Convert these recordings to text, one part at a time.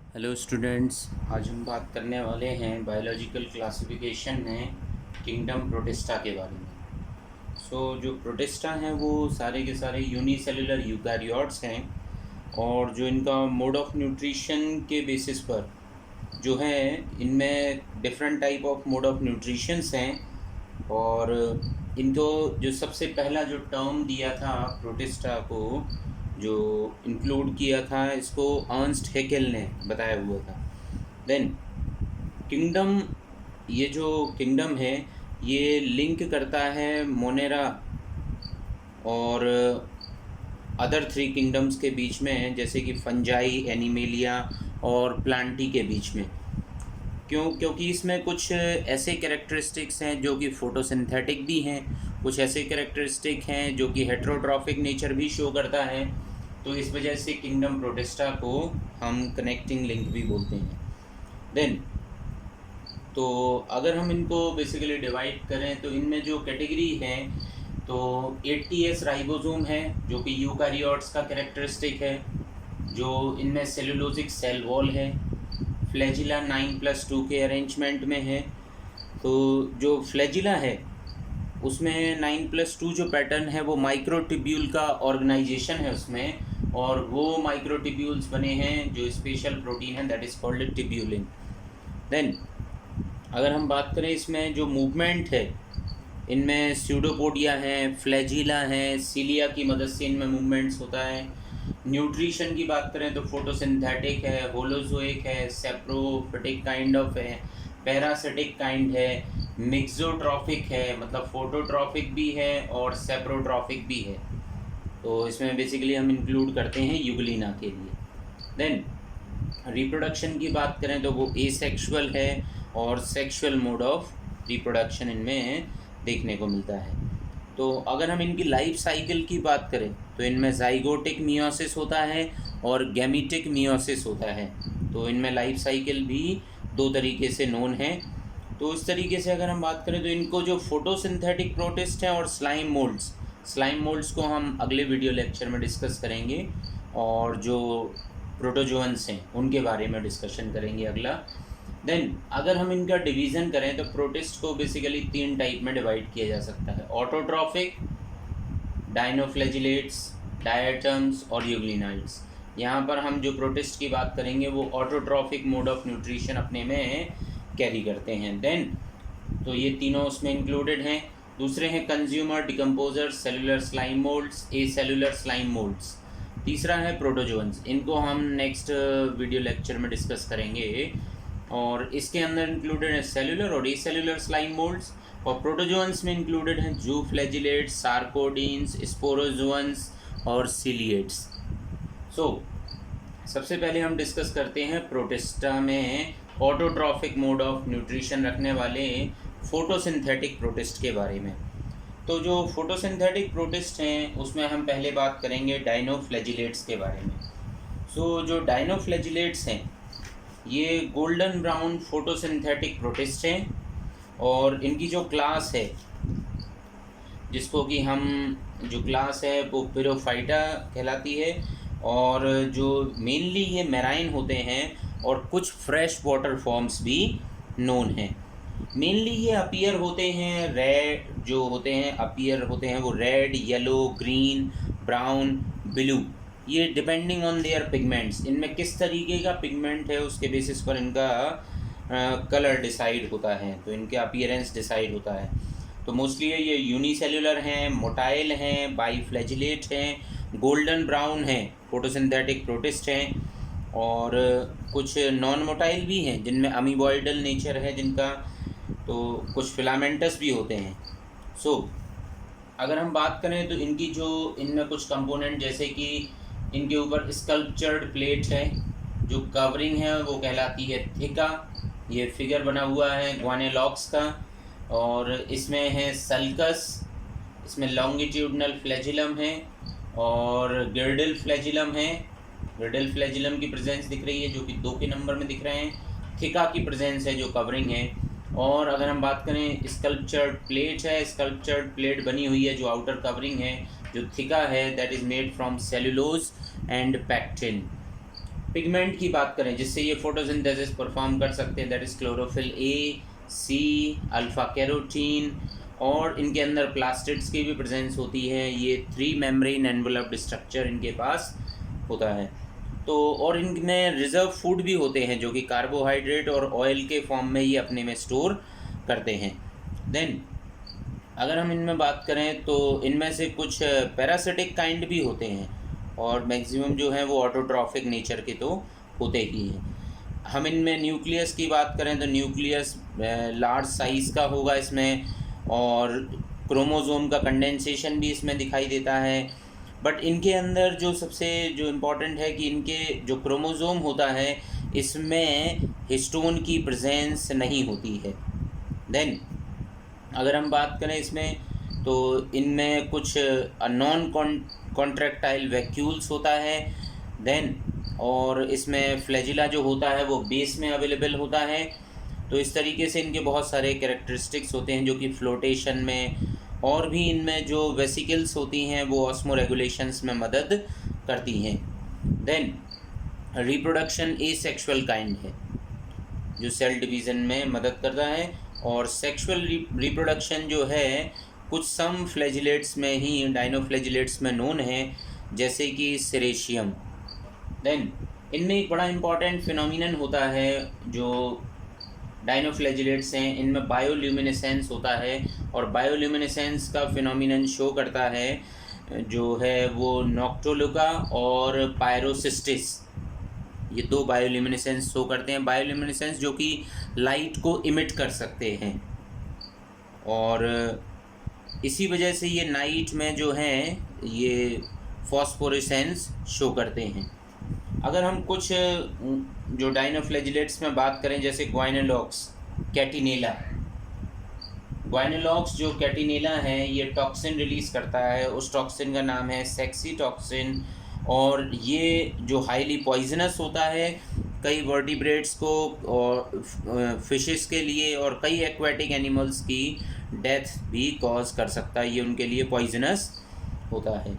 Hello students, आज हम बात करने वाले हैं बायोलॉजिकल क्लासिफिकेशन है किंगडम प्रोटिस्टा के बारे में। जो प्रोटिस्टा हैं वो सारे के सारे यूनिसेलुलर यूकैरियोट्स हैं और जो इनका मोड ऑफ न्यूट्रिशन के बेसिस पर जो है इनमें different type of mode of nutritions हैं। और इनको जो सबसे पहला जो टर्म दिया था प्रोटिस्टा को, जो इंक्लूड किया था, इसको अर्नस्ट हैकेल ने बताया हुआ था। देन किंगडम, ये जो किंगडम है ये लिंक करता है मोनेरा और अदर थ्री किंगडम्स के बीच में, जैसे कि फंजाई, एनिमेलिया और प्लांटी के बीच में। क्योंकि इसमें कुछ ऐसे कैरेक्टरिस्टिक्स हैं जो कि फोटोसिंथेटिक भी हैं, कुछ ऐसे कैरेक्टरिस्टिक हैं जो कि हेट्रोट्रॉफिक नेचर भी शो करता है। तो इस वजह से किंगडम प्रोटिस्टा को हम कनेक्टिंग लिंक भी बोलते हैं। देन तो अगर हम इनको बेसिकली डिवाइड करें तो इनमें जो कैटेगरी है तो 80S राइबोसोम है जो कि यूकैरियोट्स का कैरेक्टरिस्टिक है, जो इनमें सेलुलोजिक सेल वॉल है। फ्लैजिला 9+2 के अरेंजमेंट में है। तो जो फ्लैजिला है उसमें 9+2 जो पैटर्न है वो माइक्रोटिब्यूल का ऑर्गेनाइजेशन है उसमें, और वो माइक्रोटिब्यूल्स बने हैं जो स्पेशल प्रोटीन है that is called tubulin. Then अगर हम बात करें इसमें जो मूवमेंट है, इनमें स्यूडोपोडिया है, फ्लैजिला है, सीलिया की मदद से इनमें मूवमेंट्स होता है। न्यूट्रिशन की बात करें तो फोटोसिंथेटिक है, होलोजोइक है, सेप्रोफिटिक काइंड ऑफ है, पैरासिटिक काइंड है, मिक्सोट्रॉफिक है, मतलब फोटोट्रॉफिक भी है और सेप्रोट्रॉफिक भी है। तो इसमें बेसिकली हम इंक्लूड करते हैं यूग्लिना के लिए। देन रिप्रोडक्शन की बात करें तो वो एसेक्सुअल है और सेक्सुअल मोड ऑफ रिप्रोडक्शन इनमें देखने को मिलता है। तो अगर हम इनकी लाइफ साइकिल की बात करें तो इनमें जाइगोटिक मियोसिस होता है और गैमीटिक मियोसिस होता है। तो इनमें लाइफ साइकिल भी दो तरीके से नोन है। तो इस तरीके से अगर हम बात करें तो इनको जो फोटोसिंथेटिक प्रोटिस्ट हैं और स्लाइम मोल्ड्स को हम अगले वीडियो लेक्चर में डिस्कस करेंगे, और जो प्रोटोजोअन्स हैं उनके बारे में डिस्कशन करेंगे अगला। देन अगर हम इनका डिवीज़न करें तो प्रोटिस्ट को बेसिकली 3 टाइप में डिवाइड किया जा सकता है: ऑटोट्रॉफिक, डाइनोफ्लैजिलेट्स, डायटम्स और यूग्लिनाइड्स। यहाँ पर हम जो प्रोटिस्ट की बात करेंगे वो ऑटोट्रॉफिक मोड ऑफ न्यूट्रिशन अपने में कैरी करते हैं। देन तो ये तीनों उसमें इंक्लूडेड हैं। दूसरे हैं consumer, decomposer, cellular slime moulds, acellular slime moulds. तीसरा है प्रोटोजोअन्स, इनको हम नेक्स्ट वीडियो लेक्चर में डिस्कस करेंगे। और इसके अंदर इंक्लूडेड है सेलुलर और ए सेलुलर स्लाइम मोल्ड्स, और प्रोटोजोअन्स में इंक्लूडेड हैं जूफ्लैजिलेट्स, सार्कोडीन्स, स्पोरोजोअन्स और सीलिएट्स। सबसे पहले हम डिस्कस करते हैं प्रोटिस्टा में ऑटोट्रॉफिक मोड ऑफ न्यूट्रिशन रखने वाले फोटोसिंथेटिक प्रोटिस्ट के बारे में। तो जो फोटोसिंथेटिक प्रोटिस्ट हैं उसमें हम पहले बात करेंगे डाइनोफ्लैजिलेट्स के बारे में। जो डाइनोफ्लैजिलेट्स हैं ये गोल्डन ब्राउन फोटोसिंथेटिक प्रोटिस्ट हैं, और इनकी जो क्लास है, जिसको कि हम जो क्लास है वो पिरोफाइटा कहलाती है, और जो मेनली ये मेराइन होते हैं और कुछ फ्रेश वाटर फॉर्म्स भी नोन हैं। मेनली ये अपीयर होते हैं रेड, जो होते हैं अपीयर होते हैं वो red, yellow, green, brown, blue, ये डिपेंडिंग ऑन देयर पिगमेंट्स। इनमें किस तरीके का पिगमेंट है उसके बेसिस पर इनका कलर डिसाइड होता है, तो इनके अपीयरेंस डिसाइड होता है। तो मोस्टली ये यूनिसेलुलर हैं, मोटाइल हैं, बाईफ्लैजिलेट हैं, गोल्डन ब्राउन हैं, फोटोसिंथेटिक प्रोटिस्ट हैं, और कुछ नॉन मोटाइल भी हैं जिनमें अमीबॉइडल नेचर है जिनका, तो कुछ फिलामेंटस भी होते हैं। अगर हम बात करें तो इनमें कुछ कंपोनेंट, जैसे कि इनके ऊपर स्कल्पचर्ड प्लेट है, जो कवरिंग है वो कहलाती है थिका। ये फिगर बना हुआ है ग्वानेलॉक्स का, और इसमें है सल्कस, इसमें लॉन्गिट्यूडनल फ्लैजिलम है और गिर्डल फ्लैजिलम है। गिर्डल फ्लैजिलम की प्रेजेंस दिख रही है जो कि 2 के नंबर में दिख रहे हैं। थिका की प्रेजेंस है जो कवरिंग है। और अगर हम बात करें स्कल्पचर्ड प्लेट है, स्कल्पचर्ड प्लेट बनी हुई है जो आउटर कवरिंग है जो थिका है, that is made from cellulose and pectin. Pigment की बात करें जिससे ये फोटोसिंथेसिस परफॉर्म कर सकते हैं, that is chlorophyll A, C, alpha carotene, और इनके अंदर प्लास्टिड्स की भी प्रेजेंस होती है। ये 3 मेम्ब्रेन एनवेलप्ड स्ट्रक्चर इनके पास होता है। तो और इनमें रिजर्व फूड भी होते हैं जो कि कार्बोहाइड्रेट और ऑयल के फॉर्म में ये अपने में स्टोर करते हैं। देन अगर हम इनमें बात करें तो इनमें से कुछ पैरासिटिक काइंड भी होते हैं और मैक्सिमम जो है वो ऑटोट्रॉफिक नेचर के तो होते ही हैं। हम इनमें न्यूक्लियस की बात करें तो न्यूक्लियस लार्ज साइज़ का होगा इसमें, और क्रोमोसोम का कंडेंसेशन भी इसमें दिखाई देता है। बट इनके अंदर जो सबसे जो इम्पोर्टेंट है कि इनके जो क्रोमोसोम होता है इसमें हिस्टोन की प्रेजेंस नहीं होती है। देन अगर हम बात करें इसमें तो इनमें कुछ नॉन कॉन्ट्रैक्टाइल वैक्यूल्स होता है। देन और इसमें फ्लैजिला जो होता है वो बेस में अवेलेबल होता है। तो इस तरीके से इनके बहुत सारे कैरेक्टरिस्टिक्स होते हैं जो कि फ्लोटेशन में, और भी इनमें जो वेसिकल्स होती हैं वो ऑस्मो रेगुलेशंस में मदद करती हैं। देन रिप्रोडक्शन एसेक्सुअल काइंड है जो सेल डिवीज़न में मदद करता है, और सेक्सुअल रिप्रोडक्शन जो है कुछ सम फ्लैजिलेट्स में ही, डाइनोफ्लैजिलेट्स में नोन है, जैसे कि सेरेशियम। देन इनमें एक बड़ा इम्पॉर्टेंट फिनोमिनन होता है जो डाइनोफ्लैजिलेट्स हैं, इनमें बायोल्यूमिनेसेंस होता है, और बायोल्यूमिनेसेंस का फिनोमिनन शो करता है जो है वो नॉक्टोलुका और पायरोसिस्टिस, ये 2 बायोल्यूमिनेसेंस शो करते हैं। बायोल्यूमिनेसेंस जो कि लाइट को इमिट कर सकते हैं, और इसी वजह से ये नाइट में जो हैं ये फॉस्फोरेसेंस शो करते हैं। अगर हम कुछ जो डाइनोफ्लैजिलेट्स में बात करें जैसे ग्वाइनोलॉक्स, कैटिनेला, ग्वाइनोलॉक्स जो कैटिनेला है ये टॉक्सिन रिलीज़ करता है, उस टॉक्सिन का नाम है सेक्सी टॉक्सिन, और ये जो हाईली पॉइजनस होता है कई वर्टिब्रेट्स को और फिशेस के लिए और कई एक्वेटिक एनिमल्स की डेथ भी कॉज कर सकता है, ये उनके लिए पॉइजनस होता है।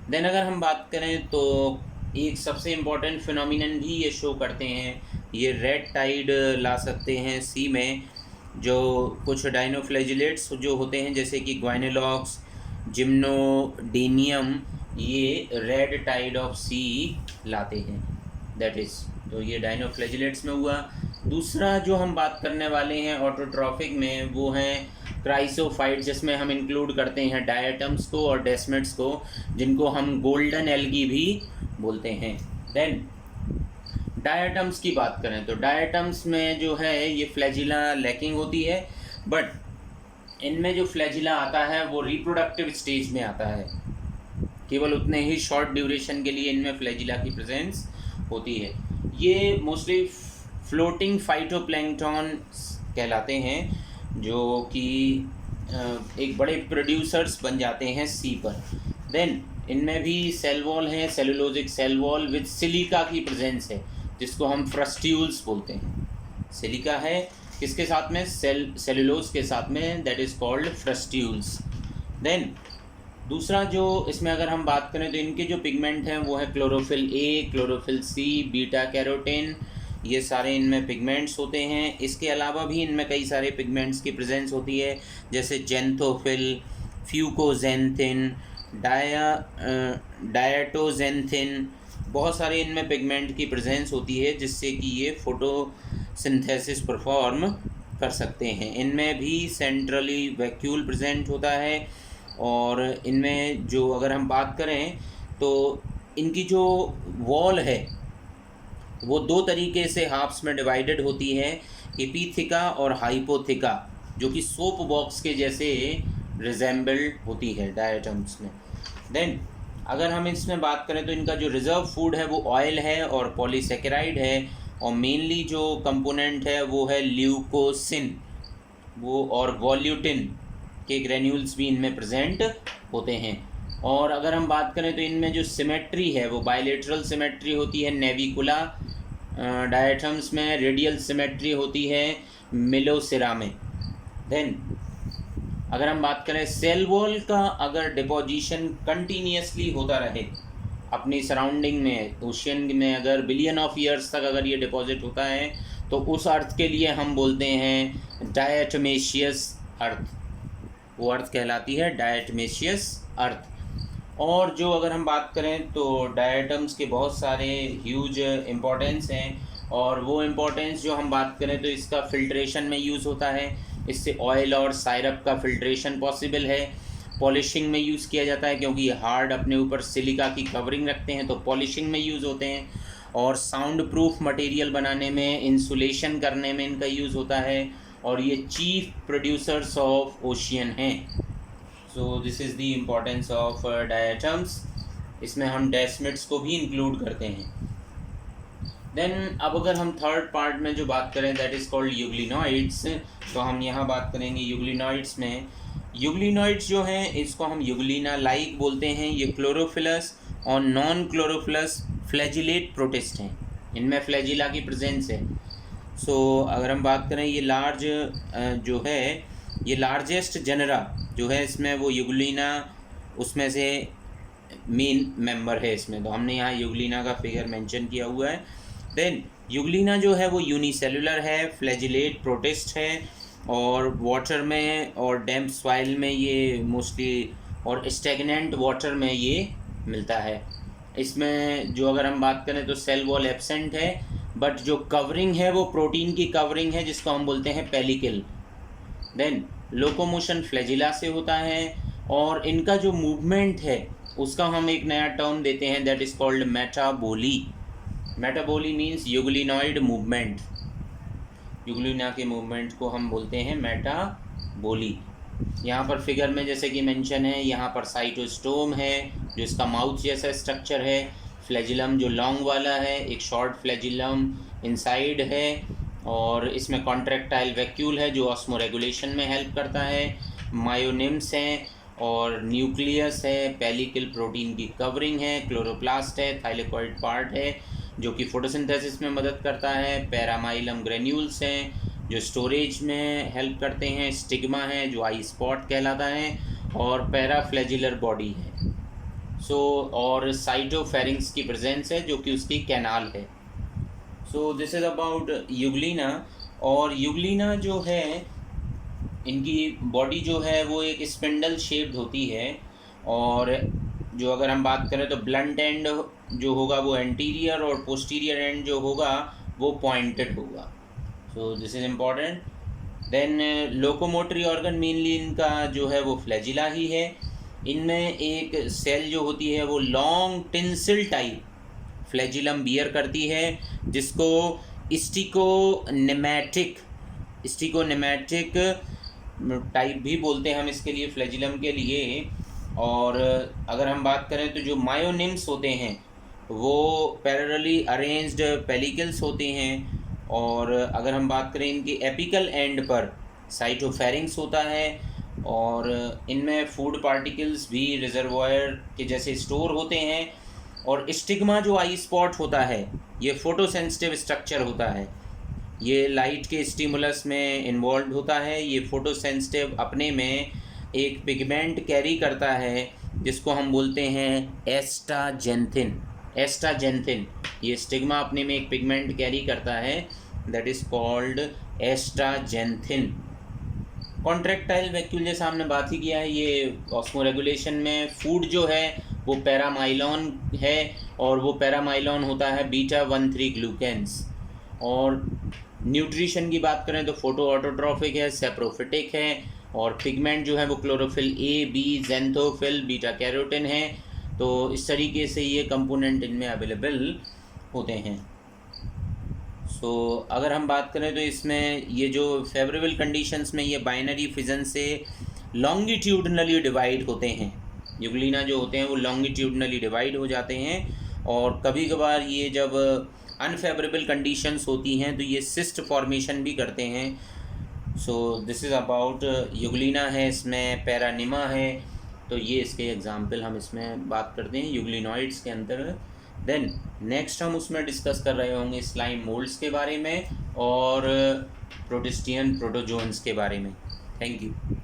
देन अगर हम बात करें तो एक सबसे इम्पॉर्टेंट फिनोमिनन भी ये शो करते हैं, ये रेड टाइड ला सकते हैं सी में, जो कुछ डाइनोफ्लैजिलेट्स जो होते हैं जैसे कि ग्वाइनोलॉक्स, जिम्नोडेनियम, ये रेड टाइड ऑफ सी लाते हैं, दैट इज़। तो ये डाइनोफ्लैजिलेट्स में हुआ। दूसरा जो हम बात करने वाले हैं ऑटोट्रॉफिक में वो हैं क्राइसोफाइट, जिसमें हम इंक्लूड करते हैं डायटम्स को और डेस्मिड्स को, जिनको हम गोल्डन एल्गी भी बोलते हैं। देन डायटम्स की बात करें तो डायटम्स में जो है ये फ्लैजिला लैकिंग होती है, बट इनमें जो फ्लैजिला आता है वो रिप्रोडक्टिव स्टेज में आता है, केवल उतने ही शॉर्ट ड्यूरेशन के लिए इनमें फ्लैजिला की प्रेजेंस होती है। ये मोस्टली फ्लोटिंग फाइटोप्लैंक्टन कहलाते हैं जो कि एक बड़े प्रोड्यूसर्स बन जाते हैं सी पर। देन इनमें भी सेल वॉल है, cellulosic cell wall with silica की प्रेजेंस है, जिसको हम फ्रस्ट्यूल्स बोलते हैं। सिलिका है किसके साथ में, सेलुलोज के साथ में, दैट इज़ कॉल्ड फ्रस्ट्यूल्स। देन दूसरा जो इसमें अगर हम बात करें तो इनके जो पिगमेंट हैं वो है chlorophyll A, chlorophyll C, beta carotene, ये सारे इनमें पिगमेंट्स होते हैं। इसके अलावा भी इनमें कई सारे पिगमेंट्स की प्रेजेंस होती है, जैसे जेंथोफिल, फ्यूकोजेंथिन, डायटोजेंथिन, बहुत सारे इनमें पिगमेंट की प्रेजेंस होती है जिससे कि ये फोटोसिंथेसिस परफॉर्म कर सकते हैं। इनमें भी सेंट्रली वैक्यूल प्रेजेंट होता है, और इनमें जो अगर हम बात करें तो इनकी जो वॉल है वो 2 तरीके से हाफ्स में डिवाइडेड होती है, एपीथिका और हाइपोथिका, जो कि सोप बॉक्स के जैसे रिजेंबल्ड होती है डायटम्स में। देन अगर हम इसमें बात करें तो इनका जो रिजर्व फूड है वो ऑयल है और पॉलीसेकेराइड है, और मेनली जो कंपोनेंट है वो है ल्यूकोसिन वो और वॉल्यूटिन के ग्रेन्यूल्स भी इनमें प्रेजेंट होते हैं। और अगर हम बात करें तो इनमें जो सिमेट्री है वो बायलेटरल सिमेट्री होती है नेविकुला डायटम्स में, रेडियल सिमेट्री होती है मिलोसिरा में। देन अगर हम बात करें सेल वॉल का, अगर डिपोजिशन कंटिन्यूसली होता रहे अपनी सराउंडिंग में, ओशियन में अगर बिलियन ऑफ ईयर्स तक अगर ये डिपॉजिट होता है तो उस अर्थ के लिए हम बोलते हैं डायटमेशियस अर्थ। वो अर्थ कहलाती है डायटमेशियस अर्थ। और जो अगर हम बात करें तो डायटम्स के बहुत सारे ह्यूज इम्पोर्टेंस हैं, और वो इम्पोर्टेंस जो हम बात करें तो इसका फिल्ट्रेशन में यूज़ होता है। इससे ऑयल और साइरप का फिल्ट्रेशन पॉसिबल है। पॉलिशिंग में यूज़ किया जाता है क्योंकि ये हार्ड अपने ऊपर सिलिका की कवरिंग रखते हैं, तो पॉलिशिंग में यूज़ होते हैं। और साउंड प्रूफ मटेरियल बनाने में, इंसुलेशन करने में इनका यूज़ होता है। और ये चीफ प्रोड्यूसर्स ऑफ ओशियन हैं। सो this is the importance of diatoms. इसमें हम डेसिमिट्स को भी इंक्लूड करते हैं। देन अब अगर हम थर्ड पार्ट में जो बात करें दैट इज़ कॉल्ड यूग्लिनॉइड्स, तो हम यहाँ बात करेंगे यूग्लिनॉइड्स में। यूग्लिनॉइड्स जो हैं इसको हम यूग्लिना लाइक बोलते हैं। ये क्लोरोफिलस और नॉन क्लोरोफिलस फ्लैजिलेट प्रोटिस्ट हैं। इनमें फ्लैजिला की प्रेजेंस है। सो अगर हम बात करें ये लार्ज जो है, ये लार्जेस्ट जेनरा जो है इसमें वो यूग्लिना उसमें से मेन मेंबर है इसमें, तो हमने यहाँ यूग्लिना का फिगर मेंशन किया हुआ है। देन यूग्लिना जो है वो यूनिसेलुलर है, फ्लैजिलेट प्रोटिस्ट है, और वाटर में और डैम्प सॉइल में ये मोस्टली, और स्टेगनेंट वाटर में ये मिलता है। इसमें जो अगर हम बात करें तो सेल वॉल एब्सेंट है, बट जो कवरिंग है वो प्रोटीन की कवरिंग है जिसको हम बोलते हैं पेलिकल। देन लोकोमोशन फ्लैजिला से होता है, और इनका जो मूवमेंट है उसका हम एक नया टर्म देते हैं that is called metaboly. Metaboly means euglenoid movement. Euglena के मूवमेंट को हम बोलते हैं मेटाबोली। यहाँ पर फिगर में जैसे कि मेंशन है, यहाँ पर साइटोस्टोम है जो इसका माउथ जैसा स्ट्रक्चर है, फ्लैजिलम जो लॉन्ग वाला है, एक शॉर्ट फ्लैजिलम इनसाइड है, और इसमें कॉन्ट्रैक्टाइल वैक्यूल है जो ऑस्मोरेगुलेशन में हेल्प करता है, मायोनिम्स हैं, और न्यूक्लियस है, पेलिकल प्रोटीन की कवरिंग है, क्लोरोप्लास्ट है, थाइलेकॉइड पार्ट है जो कि फोटोसिंथेसिस में मदद करता है, पैरामाइलम ग्रेन्यूल्स हैं जो स्टोरेज में हेल्प करते हैं, स्टिग्मा है जो आई स्पॉट कहलाता है, और पैराफ्लैजिलर बॉडी है। सो और साइटोफेरिंग्स की प्रेजेंस है जो कि उसकी कैनाल है। सो दिस इज़ अबाउट यूग्लिना। और यूग्लिना जो है इनकी बॉडी जो है वो एक स्पिंडल शेप्ड होती है, और जो अगर हम बात करें तो ब्लंट एंड जो होगा वो एंटीरियर, और पोस्टीरियर एंड जो होगा वो पॉइंटेड होगा। So this is important. Then locomotory organ mainly इनका जो है वो फ्लैजिला ही है। इनमें एक सेल जो होती है वो long tinsel type flagellum bear करती है, जिसको स्टिकोनेमैटिक टाइप भी बोलते हैं हम इसके लिए, फ्लैजिलम के लिए। और अगर हम बात करें तो जो मायोनिम्स होते हैं वो पैरेलली अरेंज्ड पेलिकल्स होते हैं, और अगर हम बात करें इनकी एपिकल एंड पर साइटोफेरिंग्स होता है, और इनमें फूड पार्टिकल्स भी रिजर्वायर के जैसे स्टोर होते हैं। और स्टिग्मा जो आई स्पॉट होता है ये फोटोसेंसिटिव स्ट्रक्चर होता है, ये लाइट के स्टिमुलस में इन्वॉल्व होता है। ये फोटोसेंसिटिव अपने में एक पिगमेंट कैरी करता है जिसको हम बोलते हैं एस्टाजेंथिन। ये स्टिग्मा अपने में एक पिगमेंट कैरी करता है that is called astaxanthin. Contractile vacuole जैसा हमने बात ही किया है, ये ऑस्मोरेगुलेशन में फूड जो है वो पैरामाइलॉन है, और वो पैरामाइलॉन होता है बीटा-1,3 ग्लूकेन्स। और न्यूट्रिशन की बात करें तो फोटो ऑटोट्रॉफिक है, सेप्रोफिटिक है, और पिगमेंट जो है वो chlorophyll A, B, xanthophyll, beta carotene है। तो इस तरीके से ये कंपोनेंट इनमें अवेलेबल होते हैं। सो अगर हम बात करें तो इसमें ये जो फेवरेबल कंडीशंस में ये बाइनरी फिजन से लॉन्गिट्यूडनली डिवाइड होते हैं। यूग्लिना जो होते हैं वो लॉन्गिट्यूडनली डिवाइड हो जाते हैं, और कभी कभार ये जब अनफेवरेबल कंडीशंस होती हैं तो ये सिस्ट फॉर्मेशन भी करते हैं। सो दिस इज़ अबाउट यूग्लिना है, इसमें पैरानिमा है, तो ये इसके एग्जाम्पल हम इसमें बात करते हैं यूग्लिनॉइड्स के अंतर्गत। देन नेक्स्ट हम उसमें डिस्कस कर रहे होंगे स्लाइम मोल्ड्स के बारे में और प्रोटिस्टियन प्रोटोजोन्स के बारे में। Thank you.